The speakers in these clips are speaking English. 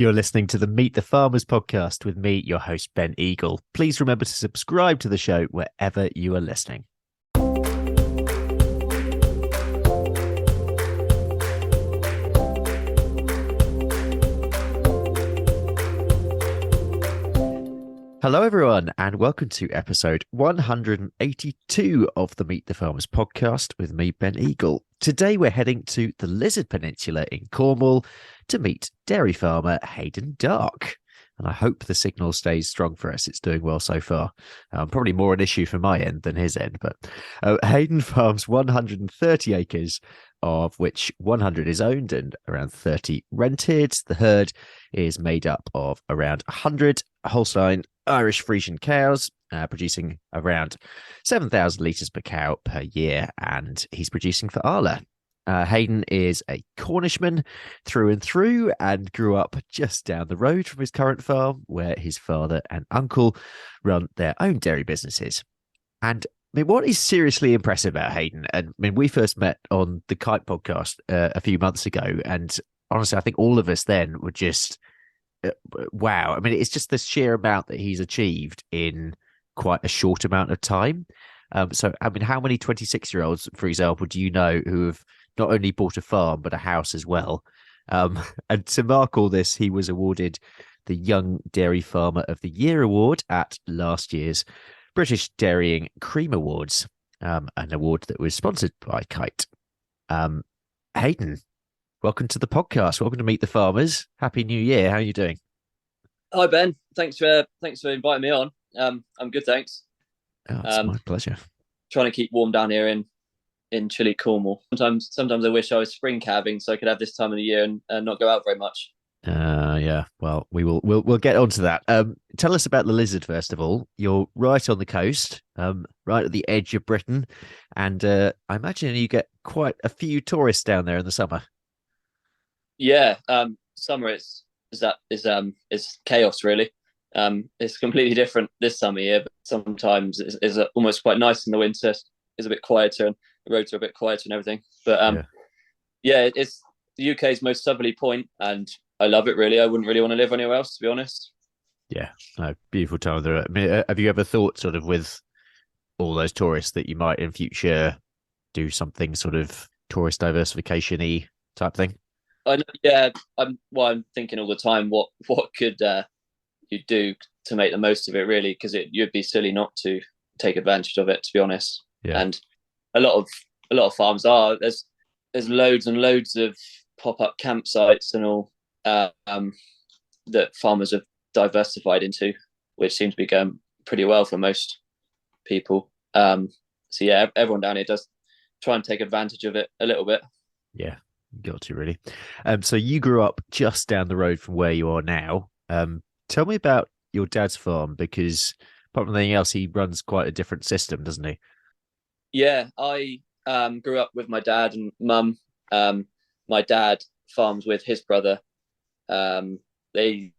You're listening to the Meet the Farmers podcast with me, your host, Ben Eagle. Please remember to subscribe to the show wherever you are listening. Hello, everyone, and welcome to episode 182 of the Meet the Farmers podcast with me, Ben Eagle. Today, we're heading to the Lizard Peninsula in Cornwall to meet dairy farmer Hayden Dark. And I hope the signal stays strong for us. It's doing well so far. Probably more an issue from my end than his end, but Hayden farms 130 acres, of which 100 is owned and around 30 rented. The herd is made up of around 100 Holstein Irish Friesian cows, producing around 7,000 litres per cow per year, and he's producing for Arla. Hayden is a Cornishman through and through and grew up just down the road from his current farm, where his father and uncle run their own dairy businesses. And I mean, what is seriously impressive about Hayden, and I mean, we first met on the Kite podcast a few months ago, and honestly, I think all of us then were just, wow. I mean, it's just the sheer amount that he's achieved in quite a short amount of time. So, I mean, how many 26-year-olds, for example, do you know who have not only bought a farm, but a house as well? And to mark all this, he was awarded the Young Dairy Farmer of the Year award at last year's British Dairying Cream Awards, an award that was sponsored by Kite. Hayden, welcome to the podcast. Welcome to Meet the Farmers. Happy New Year. How are you doing? Hi, Ben. Thanks for inviting me on. I'm good, thanks. Oh, it's my pleasure. Trying to keep warm down here in chilly Cornwall. Sometimes I wish I was spring calving so I could have this time of the year and not go out very much. Yeah. Well, we'll get on to that. Tell us about the Lizard first of all. You're right on the coast, right at the edge of Britain, and I imagine you get quite a few tourists down there in the summer. Yeah, summer is chaos really. It's completely different this summer here, but sometimes it's almost quite nice in the winter. It's a bit quieter and the roads are a bit quieter and everything. But yeah, it's the UK's most southerly point, and I love it really. I wouldn't really want to live anywhere else, to be honest. Yeah, beautiful time there. I mean, have you ever thought, sort of, with all those tourists, that you might in future do something sort of tourist diversification-y type thing? I'm thinking all the time. What could you do to make the most of it, really? Because you'd be silly not to take advantage of it, to be honest. Yeah. And a lot of farms are. There's loads and loads of pop-up campsites and all that farmers have diversified into, which seems to be going pretty well for most people. So yeah, everyone down here does try and take advantage of it a little bit. Yeah, got to really. So you grew up just down the road from where you are now. Tell me about your dad's farm, because apart from anything else, he runs quite a different system, doesn't he? Yeah, I grew up with my dad and mum. My dad farms with his brother. They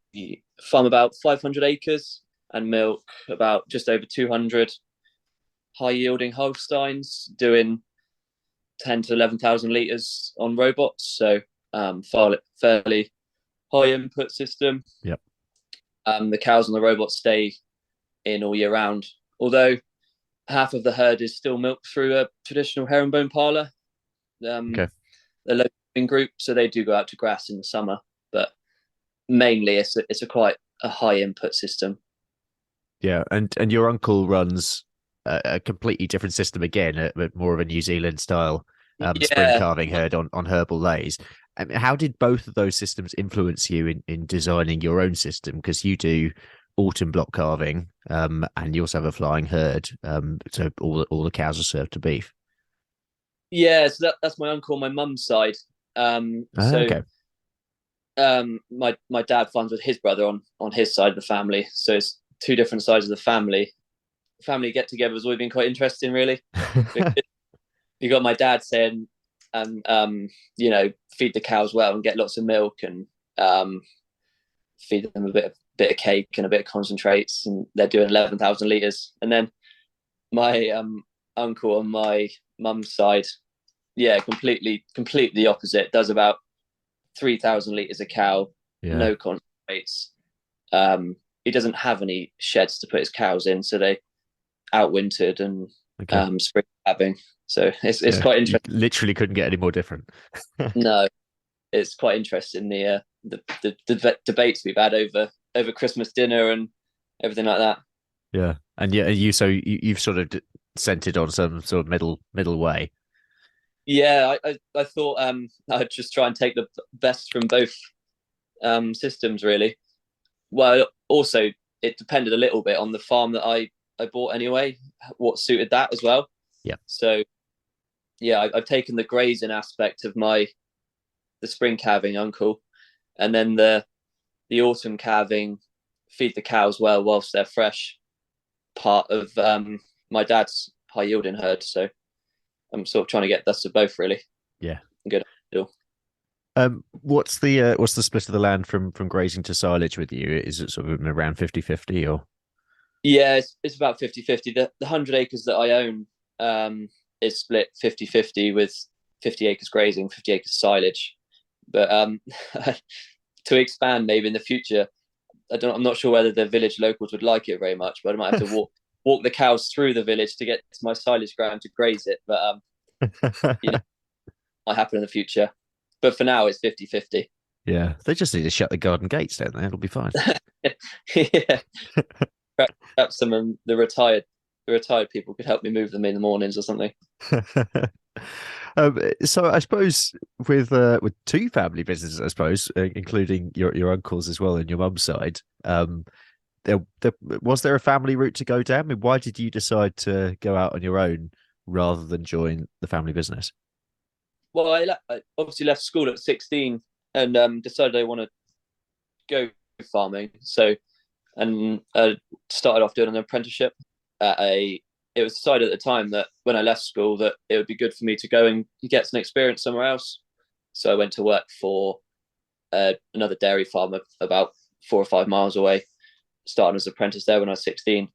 farm about 500 acres and milk about just over 200 high-yielding Holsteins, doing 10 to 11,000 litres on robots. So fairly high input system. Yep. The cows on the robots stay in all year round, although half of the herd is still milked through a traditional herringbone parlour. Okay. The local group, so they do go out to grass in the summer, but mainly it's quite a high input system. Yeah, and your uncle runs a completely different system again, but more of a New Zealand style spring calving herd on herbal lays. I mean, how did both of those systems influence you in designing your own system? Because you do autumn block calving, and you also have a flying herd, so all the cows are served to beef. Yeah, so that's my uncle on my mum's side. Okay. My dad farms with his brother on his side of the family, so it's two different sides of the family. Family get-together has always been quite interesting, really. You got my dad saying, feed the cows well and get lots of milk, and feed them a bit of cake and a bit of concentrates, and they're doing 11,000 litres. And then my uncle on my mum's side, completely the opposite. Does about 3,000 litres a cow, no mates, he doesn't have any sheds to put his cows in, so they outwintered and Okay. spring calving. So it's Yeah, quite you interesting. literally couldn't get any more different. No, it's quite interesting the debates we've had over Christmas dinner and everything like that. Yeah, and yeah, you've sort of centered on some sort of middle way. Yeah, I thought I'd just try and take the best from both systems, really. Well, also it depended a little bit on the farm that I bought anyway, what suited that as well. Yeah. So yeah, I've taken the grazing aspect of the spring calving uncle, and then the autumn calving, feed the cows well whilst they're fresh, part of my dad's high yielding herd. So I'm sort of trying to get best of both, really. Yeah. Good deal. What's the split of the land from grazing to silage with you? Is it sort of around 50-50 or? Yeah, it's about 50-50. The 100 acres that I own is split 50-50 with 50 acres grazing, 50 acres silage. But to expand maybe in the future, I'm not sure whether the village locals would like it very much, but I might have to walk the cows through the village to get to my silage ground to graze it. But you know, might happen in the future. But for now, it's 50-50. Yeah, they just need to shut the garden gates, don't they? It'll be fine. Yeah, perhaps some of the retired people could help me move them in the mornings or something. So I suppose with two family businesses, I suppose, including your uncles as well and your mum's side, there was there a family route to go down? I mean, why did you decide to go out on your own rather than join the family business? Well, I obviously left school at 16 and decided I want to go farming. So, and started off doing an apprenticeship at a. It was decided at the time that when I left school that it would be good for me to go and get some experience somewhere else. So I went to work for another dairy farm about 4 or 5 miles away, starting as an apprentice there when I was 16.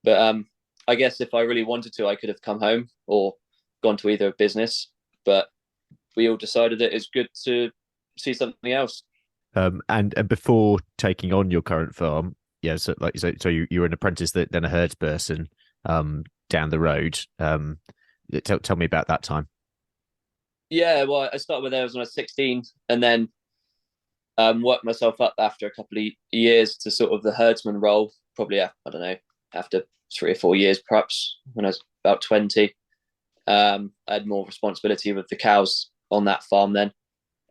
But I guess if I really wanted to, I could have come home or gone to either a business. But we all decided that it's good to see something else. And before taking on your current farm, yeah, so like so you were an apprentice, then a herds person, down the road. Tell me about that time. Yeah, well, I started with those when I was 16, and then worked myself up after a couple of years to sort of the herdsman role. Probably, I don't know, after 3 or 4 years, perhaps when I was about 20. I had more responsibility with the cows on that farm then,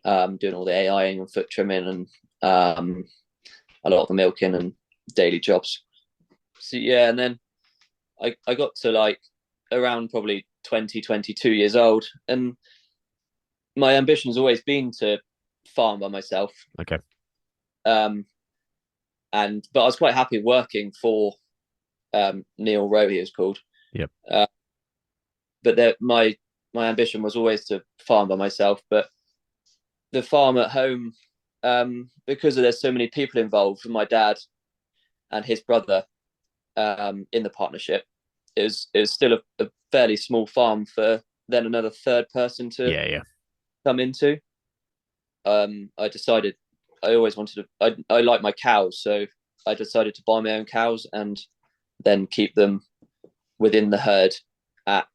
doing all the AIing and foot trimming and a lot of the milking and daily jobs. So yeah, and then I got to like around probably 20, 22 years old, and my ambition has always been to farm by myself. Okay. Um, but I was quite happy working for Neil Rowe, he was called. Yep. But my ambition was always to farm by myself. But the farm at home, because there's so many people involved, with my dad and his brother in the partnership, it was still a fairly small farm for then another third person to Yeah. come into. I decided I always wanted to. I like my cows, so I decided to buy my own cows and then keep them within the herd at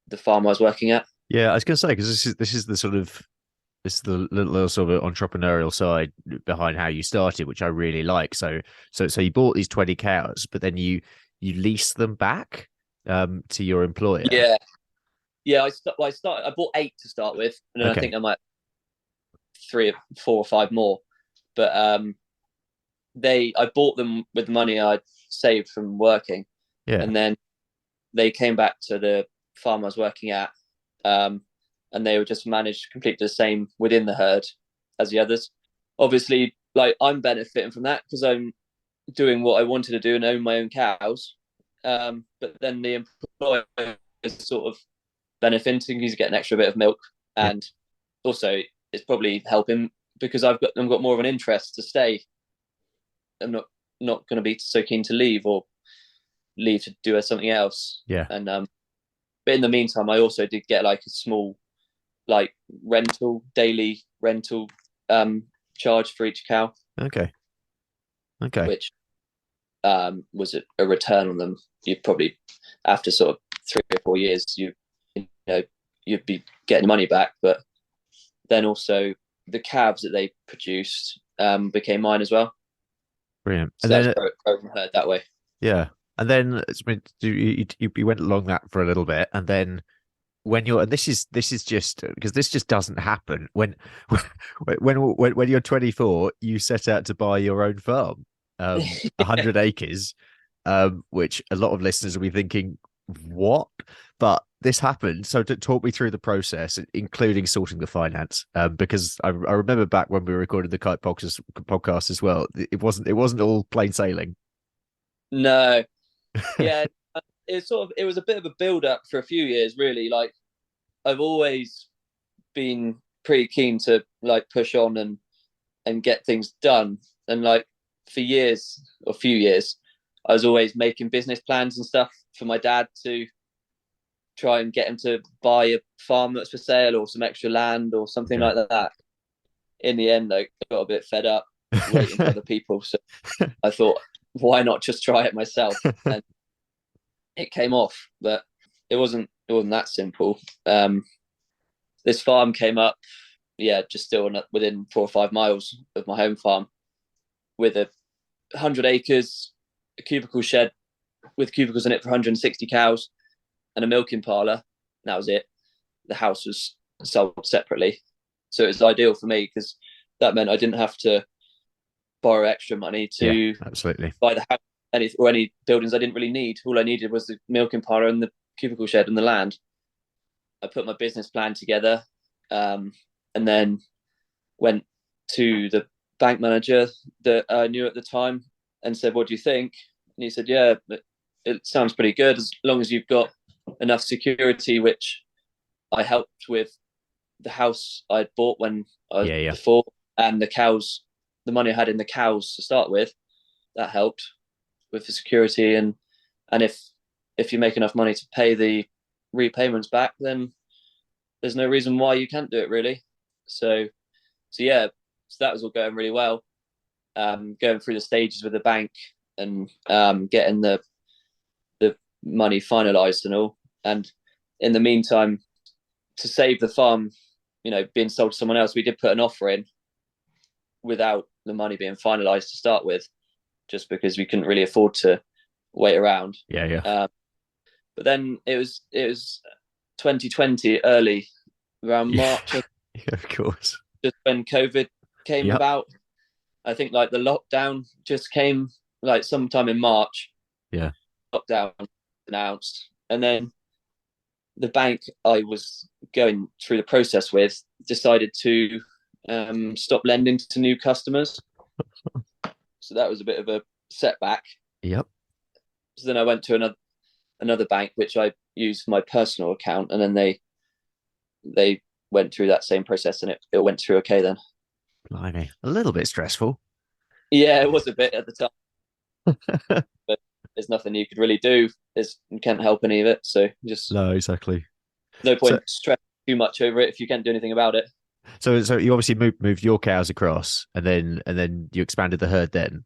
the farm I was working at. Yeah, I was going to say because this is the sort of this is the little sort of entrepreneurial side behind how you started, which I really like. So you bought these 20 cows, but then you lease them back to your employer. Yeah. I bought 8 to start with, and then I Okay. think I might 3, 4, or 5 more. But I bought them with the money I'd saved from working, Yeah. and then they came back to the farm I was working at, and they were just managed completely the same within the herd as the others. Obviously, like I'm benefiting from that because I'm doing what I wanted to do and own my own cows. But then the employer is sort of benefiting. He's getting an extra bit of milk, Yeah. and also it's probably helping because I've got more of an interest to stay. I'm not going to be so keen to leave or leave to do something else. Yeah. And but in the meantime, I also did get like a small like daily rental charge for each cow. Okay. Okay. which was a return on them. You'd probably, after sort of 3 or 4 years, you know you'd be getting money back. But then also the calves that they produced became mine as well. Brilliant. So And that was then, broken herd that way. yeah. And then you went along that for a little bit, and then when you're, and this is just because this just doesn't happen when you're 24, you set out to buy your own farm, 100 acres, which a lot of listeners will be thinking, what? But this happened. So to talk me through the process, including sorting the finance, because I remember back when we recorded the Kite podcast as well. It wasn't all plain sailing. No, yeah, it was a bit of a build up for a few years, really. Like I've always been pretty keen to like push on and get things done, and like for years or few years, I was always making business plans and stuff for my dad to try and get him to buy a farm that's for sale or some extra land or something Okay. like that. In the end, I got a bit fed up waiting for other people, so I thought, why not just try it myself? And it came off, but it wasn't that simple. This farm came up, yeah, just still within 4 or 5 miles of my home farm, with 100 acres, a cubicle shed with cubicles in it for 160 cows, and a milking parlour. And that was it. The house was sold separately, so it was ideal for me because that meant I didn't have to borrow extra money Yeah, to absolutely. buy the house or any buildings I didn't really need. All I needed was the milking parlour and the cubicle shed and the land. I put my business plan together, and then went to the bank manager that I knew at the time and said, "What do you think?" And he said, "Yeah, it sounds pretty good as long as you've got enough security," which I helped with the house I'd bought when I was Yeah, yeah, before, and the cows, the money I had in the cows to start with, that helped with the security. And if you make enough money to pay the repayments back, then there's no reason why you can't do it, really. So yeah, so that was all going really well. Going through the stages with the bank and getting the money finalised and all. And in the meantime, to save the farm, being sold to someone else, we did put an offer in without the money being finalised to start with, just because we couldn't really afford to wait around. yeah, yeah. But then it was 2020 early, around Yeah, March, yeah, of course. just when COVID came Yep. about. I think like the lockdown just came like sometime in March. Yeah. Lockdown announced, and then the bank I was going through the process with decided to stop lending to new customers. So that was a bit of a setback. Yep. So then I went to another bank which I used for my personal account, and then they went through that same process, and it went through okay then. Blimey. A little bit stressful. Yeah, it was a bit at the time, but there's nothing you could really do. You can't help any of it, so just No, exactly. no So, point stressing too much over it if you can't do anything about it. so you obviously moved your cows across, and then you expanded the herd. Then,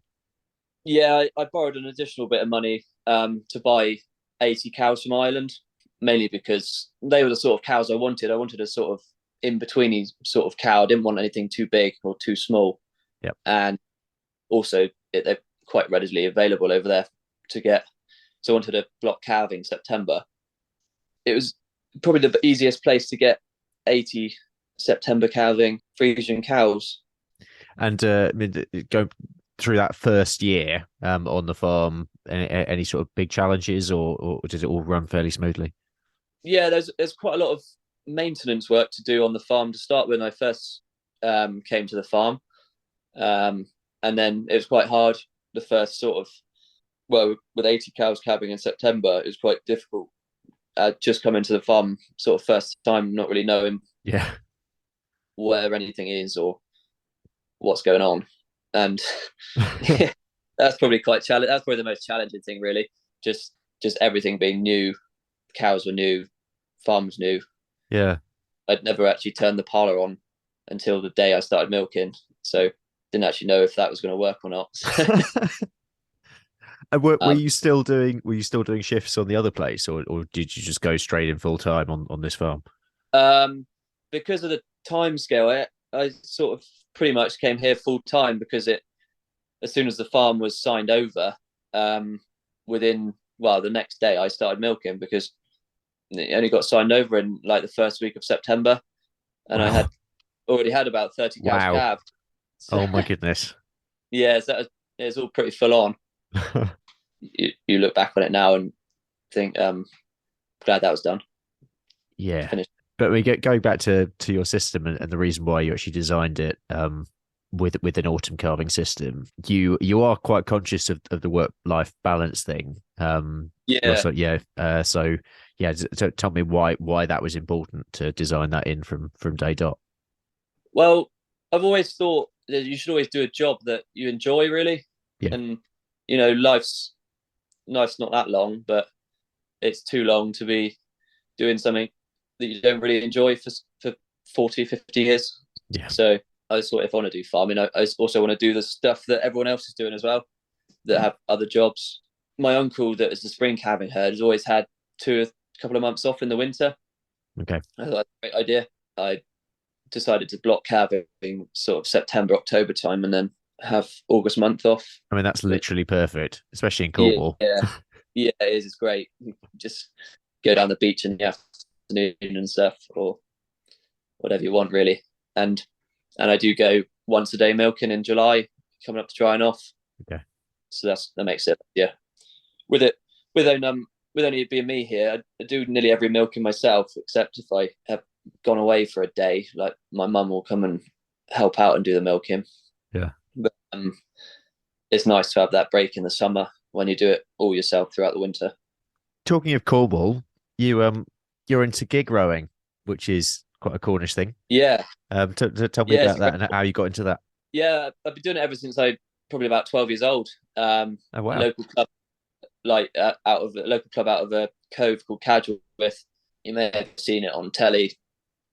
Yeah, I borrowed an additional bit of money to buy 80 cows from Ireland, mainly because they were the sort of cows I wanted. I wanted a sort of in betweeny sort of cow. I didn't want anything too big or too small. yep. And also, they're quite readily available over there to get. So I wanted a block calving September. It was probably the easiest place to get 80 September calving Frisian cows. And I mean, go through that first year on the farm. Any sort of big challenges, or did it all run fairly smoothly? Yeah, there's quite a lot of maintenance work to do on the farm to start when I first came to the farm, and then it was quite hard the first sort of, well, with 80 cows calving in September, it was quite difficult. Just coming to the farm sort of first time, not really knowing Yeah. where anything is or what's going on, and yeah, that's probably quite challenging. That's probably the most challenging thing, really. Just everything being new. Cows were new, farm was new. Yeah. I'd never actually turned the parlour on until the day I started milking. So didn't actually know if that was going to work or not. And were um, you still doing shifts on the other place, or did you just go straight in full time on this farm? um, because of the time scale, I sort of pretty much came here full time because as soon as the farm was signed over, within the next day I started milking because it only got signed over in like the first week of September, and I had Wow. already had about 30 cows Wow. calved. So Oh my goodness. yeah, so it's all pretty full on. You look back on it now and think, glad that was done. Yeah. Finished. But we get going back to your system and the reason why you actually designed it with an autumn calving system. You are quite conscious of the work life balance thing. Yeah. So yeah. So yeah. So tell me why that was important to design that in from day dot. Well, I've always thought that you should always do a job that you enjoy, really. Yeah. And life's not that long, but it's too long to be doing something that you don't really enjoy for 40, 50 years. Yeah. So I just thought if I want to do farming, I also want to do the stuff that everyone else is doing as well, that have other jobs. My uncle, that is the spring calving herd, has always had a couple of months off in the winter. Okay. I thought that's a great idea. I decided to block calving sort of September, October time, and then have August month off. I mean, that's literally perfect, especially in Yeah, Cornwall. yeah, it is. It's great. Just go down the beach in the afternoon and stuff, or whatever you want, really. And I do go once a day milking in July, coming up to drying off. Okay. So that makes it, yeah. With it, with only being me here, I do nearly every milking myself, except if I have gone away for a day, like my mum will come and help out and do the milking. Yeah. But it's nice to have that break in the summer when you do it all yourself throughout the winter. Talking of Cornwall, you're into gig rowing, which is quite a Cornish thing. Yeah, Tell me yeah, about that and how you got into that. yeah. I've been doing it ever since I probably about 12 years old. Oh wow. Local club, out of a cove called Cadgwith. You may have seen it on telly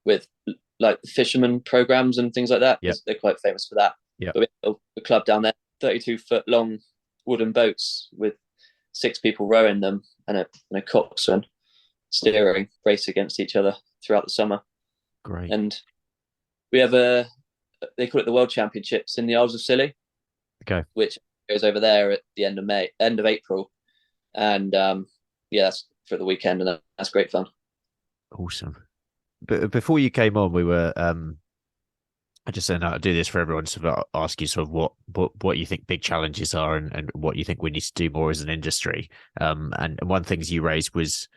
with like the fisherman programs and things like that. Yeah. They're quite famous for that. Yeah. But we have a club down there, 32-foot long wooden boats with 6 people rowing them and a coxswain steering, race against each other throughout the summer. Great. And we have they call it the World Championships in the Isles of Scilly. Okay. Which goes over there at the end of April. And yeah, that's for the weekend, and that's great fun. Awesome. But before you came on, we were I just said I do this for everyone, so I'll ask you sort of what you think big challenges are and what you think we need to do more as an industry. And one thing you raised was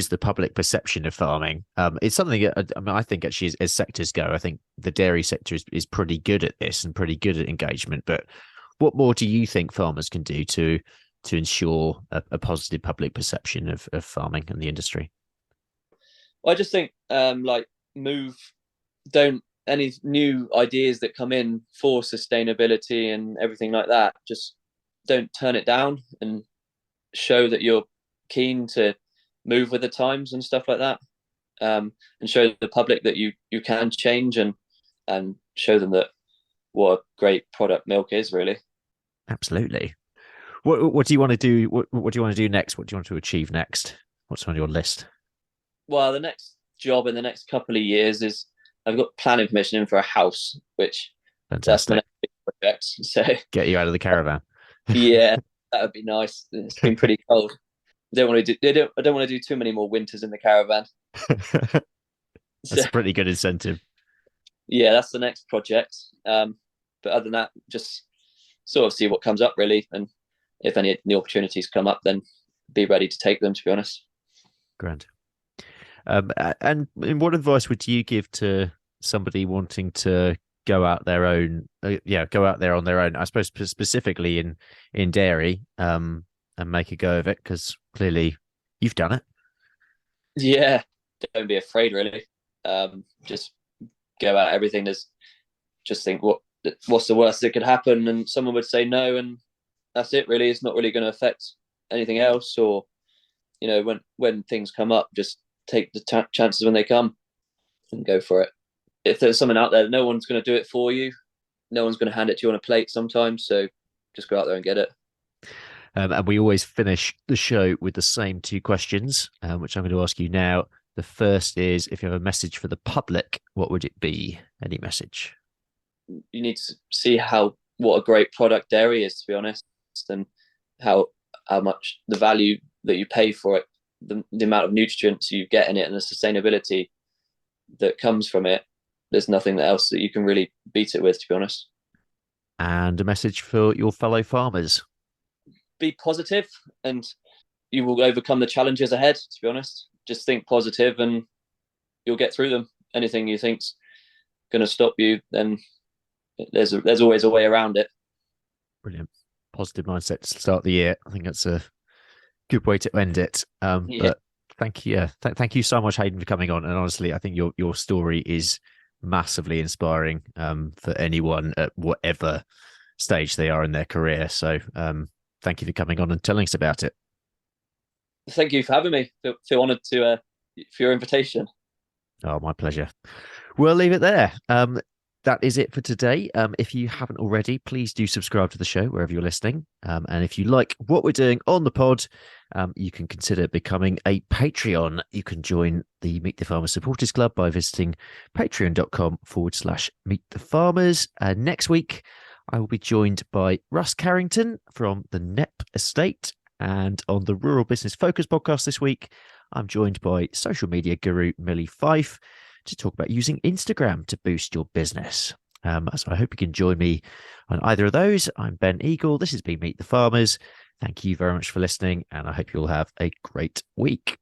the public perception of farming. It's something I mean, I think actually as sectors go, I think the dairy sector is pretty good at this and pretty good at engagement. But what more do you think farmers can do to ensure a positive public perception of farming and the industry? Well, I just think don't any new ideas that come in for sustainability and everything like that, just don't turn it down and show that you're keen to move with the times and stuff like that, and show the public that you can change and show them that what a great product milk is, really. Absolutely. What do you want to do? What do you want to do next? What do you want to achieve next? What's on your list? Well, the next job in the next couple of years is I've got planning permission in for a house, which that's my Fantastic. next big project. So Get you out of the caravan. yeah, that would be nice. It's been pretty cold. I don't want to do too many more winters in the caravan. So That's a pretty good incentive. yeah, that's the next project. But other than that, just sort of see what comes up, really, and if any new opportunities come up, then be ready to take them. To be honest. Grand. And what advice would you give to somebody wanting to go out their own? Go out there on their own. I suppose specifically in dairy, and make a go of it, because clearly you've done it. Yeah, don't be afraid, really. Just go at everything. Just think what's the worst that could happen, and someone would say no, and that's it. Really, it's not really going to affect anything else. Or when things come up, just take the chances when they come and go for it. If there's someone out there, no one's going to do it for you, no one's going to hand it to you on a plate sometimes. So just go out there and get it. And we always finish the show with the same two questions, which I'm going to ask you now. The first is, if you have a message for the public, what would it be? Any message? You need to see what a great product dairy is, to be honest, and how much the value that you pay for it, the amount of nutrients you get in it, and the sustainability that comes from it. There's nothing else that you can really beat it with, to be honest. And a message for your fellow farmers. Be positive and you will overcome the challenges ahead, to be honest. Just think positive and you'll get through them. Anything you think's going to stop you, then there's always a way around it. Brilliant. Positive mindset to start the year. I think that's a good way to end it. But thank you. Thank you so much, Hayden, for coming on. And honestly, I think your story is massively inspiring for anyone at whatever stage they are in their career. So thank you for coming on and telling us about it. Thank you for having me. Feel honoured for your invitation. Oh, my pleasure. We'll leave it there. That is it for today. If you haven't already, please do subscribe to the show wherever you're listening. And if you like what we're doing on the pod, you can consider becoming a Patreon. You can join the Meet the Farmers Supporters Club by visiting patreon.com/Meet the Farmers. Next week, I will be joined by Russ Carrington from the Knepp Estate. And on the Rural Business Focus podcast this week, I'm joined by social media guru Millie Fife to talk about using Instagram to boost your business. So I hope you can join me on either of those. I'm Ben Eagle. This has been Meet the Farmers. Thank you very much for listening, and I hope you'll have a great week.